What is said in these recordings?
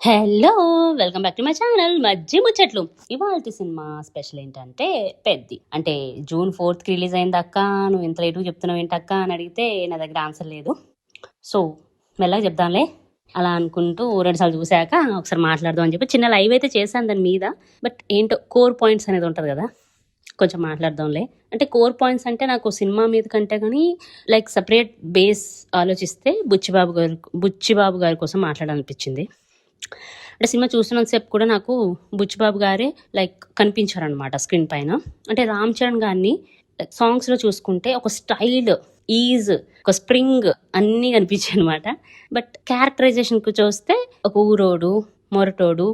Hello! Welcome back to my channel Majji Muchatlu. ఇవాల్టి cinema special ఏంటంటే 'పెద్ది'. అంటే జూన్ 4థ్‌కి రిలీజ్ అయిందక్కా, నువ్వు ఇంత లేట్‌గా చెప్తున్నావు ఏంటక్కా అని అడిగితే నా దగ్గర ఆన్సర్ లేదు. సో మెల్లగా చెప్దాంలే అలా అనుకుంటూ 2 సార్లు చూసాక ఒకసారి మాట్లాడదాం అని చెప్పి చిన్న లైవ్ అయితే చేశాను దాని మీద. బట్ ఏంటో కోర్ పాయింట్స్ అనేది ఉంటుంది కదా, కొంచెం మాట్లాడదాంలే. అంటే కోర్ పాయింట్స్ అంటే నాకు సినిమా మీద కంటే కానీ లైక్ సపరేట్ బేస్ ఆలోచిస్తే బుచ్చిబాబు గారి కోసం మాట్లాడాలనిపించింది. అంటే సినిమా చూస్తున్నంతసేపు కూడా నాకు బుచ్చిబాబు గారే లైక్ కనిపించారనమాట స్క్రీన్ పైన. అంటే రామ్ చరణ్ గారిని సాంగ్స్లో చూసుకుంటే ఒక స్టైల్, ఈజ్, ఒక స్ప్రింగ్ అన్నీ కనిపించాయి అనమాట. బట్ క్యారెక్టరైజేషన్కి చూస్తే ఒక ఊరోడు, మొరటోడు,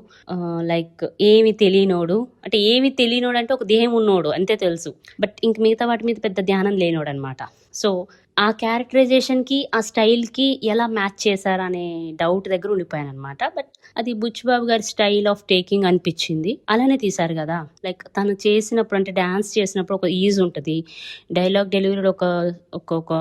లైక్ ఏమి తెలియనోడు. అంటే ఏమి తెలియనోడు అంటే ఒక దేహం ఉన్నోడు అంతే తెలుసు, బట్ ఇంక మిగతా వాటి మీద పెద్ద ధ్యానం లేనోడు అనమాట. సో ఆ క్యారెక్టరైజేషన్కి ఆ స్టైల్కి ఎలా మ్యాచ్ చేశారా అనే డౌట్ దగ్గర ఉండిపోయాను అనమాట. బట్ అది బుచ్చిబాబు గారి స్టైల్ ఆఫ్ టేకింగ్ అనిపించింది. అలానే తీశారు కదా, లైక్ తను చేసినప్పుడు అంటే డ్యాన్స్ చేసినప్పుడు ఒక ఈజ్ ఉంటుంది, డైలాగ్ డెలివరీలో ఒక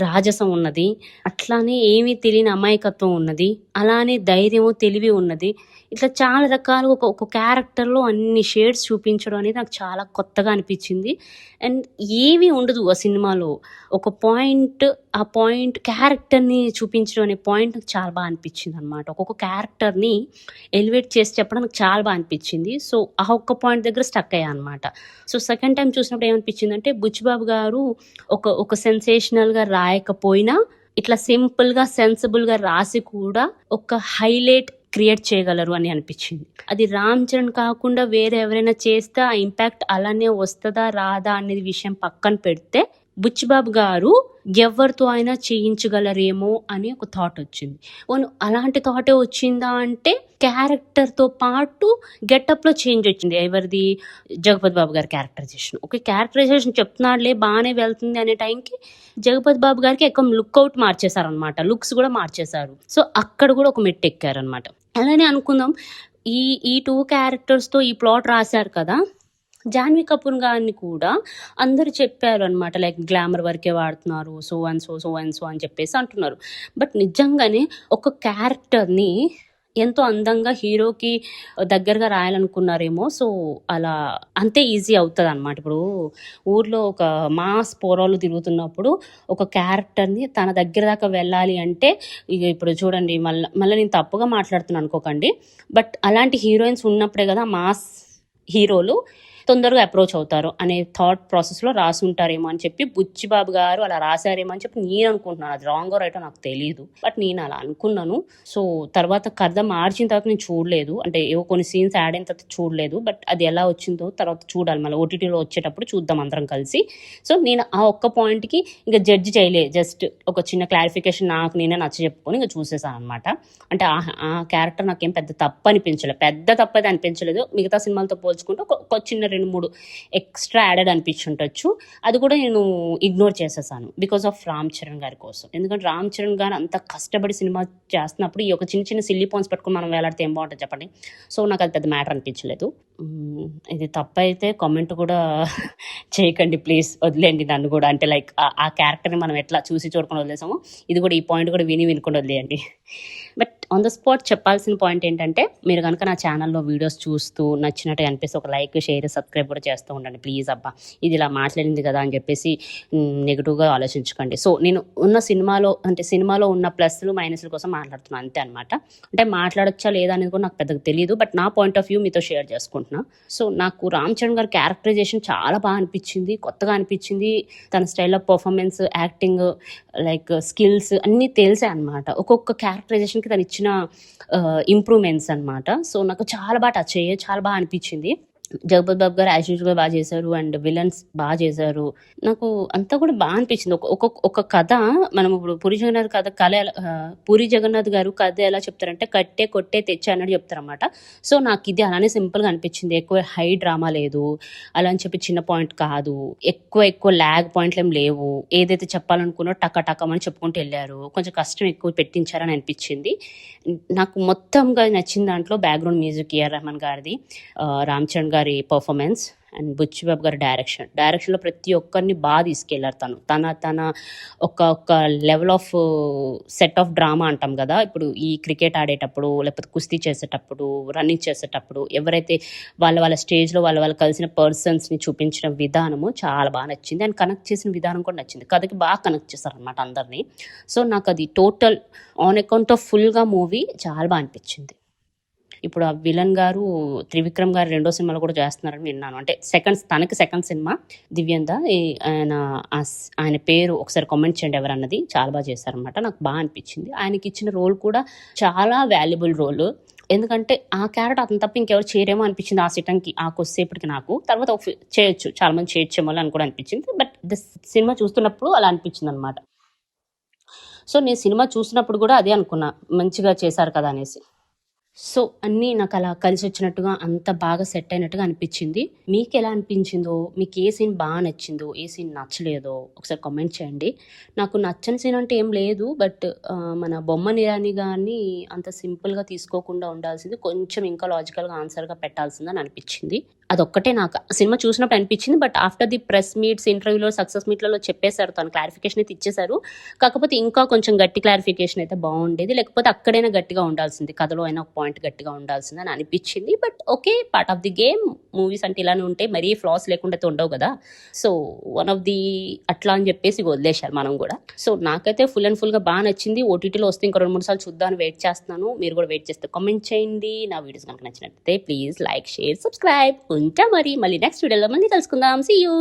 రాజసం ఉన్నది, అట్లానే ఏమీ తెలియని అమాయకత్వం ఉన్నది, అలానే ధైర్యము తెలివి ఉన్నది. ఇట్లా చాలా రకాలుగా ఒక క్యారెక్టర్లో అన్ని షేడ్స్ చూపించడం అనేది నాకు చాలా కొత్తగా అనిపించింది. అండ్ ఏమీ ఉండదు ఆ సినిమాలో, ఒక పాయింట్, ఆ పాయింట్ క్యారెక్టర్ని చూపించడం అనే పాయింట్ నాకు చాలా బాగా అనిపించింది అనమాట. ఒక్కొక్క క్యారెక్టర్ని ఎలివేట్ చేసి చెప్పడం నాకు చాలా బాగా అనిపించింది. సో ఆ ఒక్క పాయింట్ దగ్గర స్టక్ అయ్యా అనమాట. సో సెకండ్ టైం చూసినప్పుడు ఏమనిపించింది అంటే బుచ్చిబాబు గారు ఒక సెన్సేషనల్గా రాయకపోయినా ఇట్లా సింపుల్గా సెన్సిబుల్గా రాసి కూడా ఒక హైలైట్ క్రియేట్ చేయగలరు అని అనిపించింది. అది రామ్ చరణ్ కాకుండా వేరే ఎవరైనా చేస్తే ఆ ఇంపాక్ట్ అలానే వస్తుందా రాదా అనేది విషయం పక్కన పెడితే బుచ్చిబాబు గారు ఎవరితో అయినా చేయించగలరేమో అని ఒక థాట్ వచ్చింది. అలాంటి థాటే వచ్చిందా అంటే క్యారెక్టర్తో పాటు గెటప్లో చేంజ్ వచ్చింది. ఎవరిది? జగపతి బాబు గారి క్యారెక్టరైజేషన్. ఓకే, క్యారెక్టరైజేషన్ చెప్తున్నాడులే బాగానే వెళ్తుంది అనే టైంకి జగపతి బాబు గారికి ఎక్కువ లుక్అవుట్ మార్చేశారనమాట, లుక్స్ కూడా మార్చేశారు. సో అక్కడ కూడా ఒక మెట్టు ఎక్కారనమాట. అలానే అనుకుందాం, ఈ 2 క్యారెక్టర్స్తో ఈ ప్లాట్ రాశారు కదా, జాన్వీ కపూర్ గారిని కూడా అందరూ చెప్పారు అనమాట, లైక్ గ్లామర్ వరకే వాడుతున్నారు, సో అండ్ సో అని చెప్పేసి అంటున్నారు. బట్ నిజంగానే ఒక క్యారెక్టర్ని ఎంతో అందంగా హీరోకి దగ్గరగా రాయాలనుకున్నారేమో. సో అలా అంతే ఈజీ అవుతుంది అనమాట. ఇప్పుడు ఊర్లో ఒక మాస్ పోరాలు తిరుగుతున్నప్పుడు ఒక క్యారెక్టర్ని తన దగ్గర దాకా వెళ్ళాలి అంటే, ఇక ఇప్పుడు చూడండి, మళ్ళీ నేను తప్పుగా మాట్లాడుతున్నాను అనుకోకండి, బట్ అలాంటి హీరోయిన్స్ ఉన్నప్పుడే కదా మాస్ హీరోలు తొందరగా అప్రోచ్ అవుతారు అనే థాట్ ప్రాసెస్లో రాసి ఉంటారేమో అని చెప్పి బుచ్చిబాబు గారు అలా రాశారేమో అని చెప్పి నేను అనుకుంటున్నాను. అది రాంగ్ రైటో నాకు తెలియదు, బట్ నేను అలా అనుకున్నాను. సో తర్వాత కథ మార్చిన తర్వాత నేను చూడలేదు, అంటే ఏవో కొన్ని సీన్స్ యాడ్ అయిన తర్వాత చూడలేదు. బట్ అది ఎలా వచ్చిందో తర్వాత చూడాలి, మళ్ళీ ఓటీటీలో వచ్చేటప్పుడు చూద్దాం అందరం కలిసి. సో నేను ఆ ఒక్క పాయింట్కి ఇంకా జడ్జి చేయలే, జస్ట్ ఒక చిన్న క్లారిఫికేషన్ నాకు నేనే నచ్చ చెప్పుకొని ఇంకా చూసేసాను అనమాట. అంటే ఆ క్యారెక్టర్ నాకేం పెద్ద తప్పు అనిపించలేదు, పెద్ద తప్పు అయితే అనిపించలేదు. మిగతా సినిమాలతో పోల్చుకుంటే ఒక చిన్న 2-3 ఎక్స్ట్రా యాడెడ్ అనిపించుండొచ్చు, అది కూడా నేను ఇగ్నోర్ చేసేసాను బికాస్ ఆఫ్ రామ్ చరణ్ గారి కోసం. ఎందుకంటే రామ్ చరణ్ గారు అంత కష్టపడి సినిమా చేస్తున్నప్పుడు ఈ ఒక చిన్న సిల్లీ పాయింట్స్ పట్టుకుని మనం వేలాడితే ఏం బాగుంటుంది చెప్పండి. సో నాకు అది పెద్ద మ్యాటర్ అనిపించలేదు. ఇది తప్పైతే కామెంట్ కూడా చేయకండి ప్లీజ్, వదిలేండి నన్ను కూడా. అంటే లైక్ ఆ క్యారెక్టర్ని మనం ఎట్లా చూసి చూడకుండా వదిలేసామో, ఇది కూడా ఈ పాయింట్ కూడా వినకుండా వదిలేయండి. బట్ ఆన్ ద స్పాట్ చెప్పాల్సిన పాయింట్ ఏంటంటే, మీరు కనుక నా ఛానల్లో వీడియోస్ చూస్తూ నచ్చినట్టు అనిపిస్తే ఒక లైక్, షేర్, సబ్స్క్రైబ్ కూడా చేస్తూ ఉండండి ప్లీజ్. అబ్బా ఇది ఇలా మాట్లాడింది కదా అని చెప్పేసి నెగిటివ్గా ఆలోచించకండి. సో నేను సినిమాలో ఉన్న ప్లస్లు మైనస్ల కోసం మాట్లాడుతున్నాను అంతే అనమాట. అంటే మాట్లాడచ్చా లేదా అనేది కూడా నాకు పెద్దగా తెలియదు, బట్ నా పాయింట్ ఆఫ్ వ్యూ మీతో షేర్ చేసుకుంటున్నా. సో నాకు రామ్ చరణ్ గారి క్యారెక్టరైజేషన్ చాలా బాగా అనిపించింది, కొత్తగా అనిపించింది. తన style of performance, acting, like skills అన్నీ తెలిసాయి అనమాట. ఒక్కొక్క క్యారెక్టరైజేషన్కి తను ఇచ్చిన ఇంప్రూవ్మెంట్స్ అనమాట. సో నాకు చాలా బాగా టచ్ అయ్యాయి, చాలా బాగా అనిపించింది. జగపతి బాబు గారు యాజ్ యూజువల్గా బాగా చేశారు, అండ్ విలన్స్ బాగా చేశారు. నాకు అంతా కూడా బాగా అనిపించింది. ఒక కథ, మనం ఇప్పుడు పూరి జగన్నాథ్ గారు కథ ఎలా చెప్తారంటే కట్టే కొట్టే తెచ్చే అన్నట్టు చెప్తారన్నమాట. సో నాకు ఇది అలానే సింపుల్గా అనిపించింది. ఎక్కువ హై డ్రామా లేదు, అలా అని చెప్పి చిన్న పాయింట్ కాదు, ఎక్కువ ల్యాగ్ పాయింట్లు ఏం లేవు. ఏదైతే చెప్పాలనుకున్నో టకమని చెప్పుకుంటూ వెళ్ళారు. కొంచెం కష్టం ఎక్కువ పెట్టించారని అనిపించింది. నాకు మొత్తంగా నచ్చిన దాంట్లో బ్యాక్గ్రౌండ్ మ్యూజిక్ ఏఆర్ రెహమాన్ గారిది, రామ్ చరణ్ గారి పర్ఫార్మెన్స్ అండ్ బుచ్చిబాబు గారి డైరెక్షన్లో ప్రతి ఒక్కరిని బాగా తీసుకెళ్లారు. తన ఒక level of set of drama అంటాం కదా, ఇప్పుడు ఈ క్రికెట్ ఆడేటప్పుడు, లేకపోతే కుస్తీ చేసేటప్పుడు, రన్నింగ్ చేసేటప్పుడు ఎవరైతే వాళ్ళ స్టేజ్లో వాళ్ళు కలిసిన పర్సన్స్ని చూపించిన విధానము చాలా బాగా నచ్చింది. అండ్ కనెక్ట్ చేసిన విధానం కూడా నచ్చింది. కథకి బాగా కనెక్ట్ చేశారనమాట అందరినీ. సో నాకు అది టోటల్ ఆన్ అకౌంట్ ఆఫ్ ఫుల్గా మూవీ చాలా బాగా అనిపించింది. ఇప్పుడు ఆ విలన్ గారు త్రివిక్రమ్ గారు 2వ సినిమాలో కూడా చేస్తున్నారని విన్నాను. అంటే తనకి సెకండ్ సినిమా దివ్యంద. ఆయన పేరు ఒకసారి కామెంట్ చేయండి ఎవరన్నది. చాలా బాగా చేశారనమాట. నాకు బాగా అనిపించింది. ఆయనకి ఇచ్చిన రోల్ కూడా చాలా వాల్యుబుల్ రోల్. ఎందుకంటే ఆ క్యారెక్టర్ అతను తప్ప ఇంకెవరు చేయరేమో అనిపించింది ఆ సిటంకి, ఆ కొద్దిసేపటికి. నాకు తర్వాత చేయొచ్చు, చాలా మంది చేయొచ్చేమో అని కూడా అనిపించింది. బట్ సినిమా చూస్తున్నప్పుడు అలా అనిపించింది అనమాట. సో నేను సినిమా చూసినప్పుడు కూడా అదే అనుకున్నా, మంచిగా చేశారు కదా అనేసి. సో అన్నీ నాకు అలా కలిసి వచ్చినట్టుగా, అంత బాగా సెట్ అయినట్టుగా అనిపించింది. మీకు ఎలా అనిపించిందో, మీకు ఏ సీన్ బాగా నచ్చిందో, ఏ సీన్ నచ్చలేదో ఒకసారి కామెంట్ చేయండి. నాకు నచ్చని సీన్ అంటే ఏం లేదు, బట్ మన బొమ్మని ఇరానీ గారిని అంత సింపుల్గా తీసుకోకుండా ఉండాల్సింది, కొంచెం ఇంకా లాజికల్గా ఆన్సర్గా పెట్టాల్సిందని అనిపించింది. అదొక్కటే నాకు సినిమా చూసినప్పుడు అనిపించింది. But after the press meets, ఇంటర్వ్యూలో, సక్సెస్ మీట్లలో చెప్పేశారు, తను క్లారిఫికేషన్ అయితే ఇచ్చేశారు. కాకపోతే ఇంకా కొంచెం గట్టి క్లారిఫికేషన్ అయితే బాగుండేది, లేకపోతే అక్కడైనా గట్టిగా ఉండాల్సింది, కథలో అయినా ఒక పాయింట్ గట్టిగా ఉండాల్సింది అని అనిపించింది. But okay, part of the game. Movies అంటే ఇలానే ఉంటాయి, మరీ ఫ్లాస్ లేకుండా అయితే ఉండవు కదా. సో వన్ ఆఫ్ ది అట్లా అని చెప్పేసి వదిలేశారు మనం కూడా. సో నాకైతే ఫుల్ అండ్ ఫుల్గా బాగా నచ్చింది. ఓటీటీలో వస్తే ఇంకా 2-3 సార్లు చూద్దామని వెయిట్ చేస్తున్నాను. మీరు కూడా వెయిట్ చేస్తే కామెంట్ చేయండి. నా వీడియోస్ కనుక నచ్చినట్లయితే ప్లీజ్ లైక్, షేర్, సబ్స్క్రైబ్. ఉంటా మరి, మళ్ళీ నెక్స్ట్ వీడియోలో మళ్ళీ కలుసుకుందాం. See you.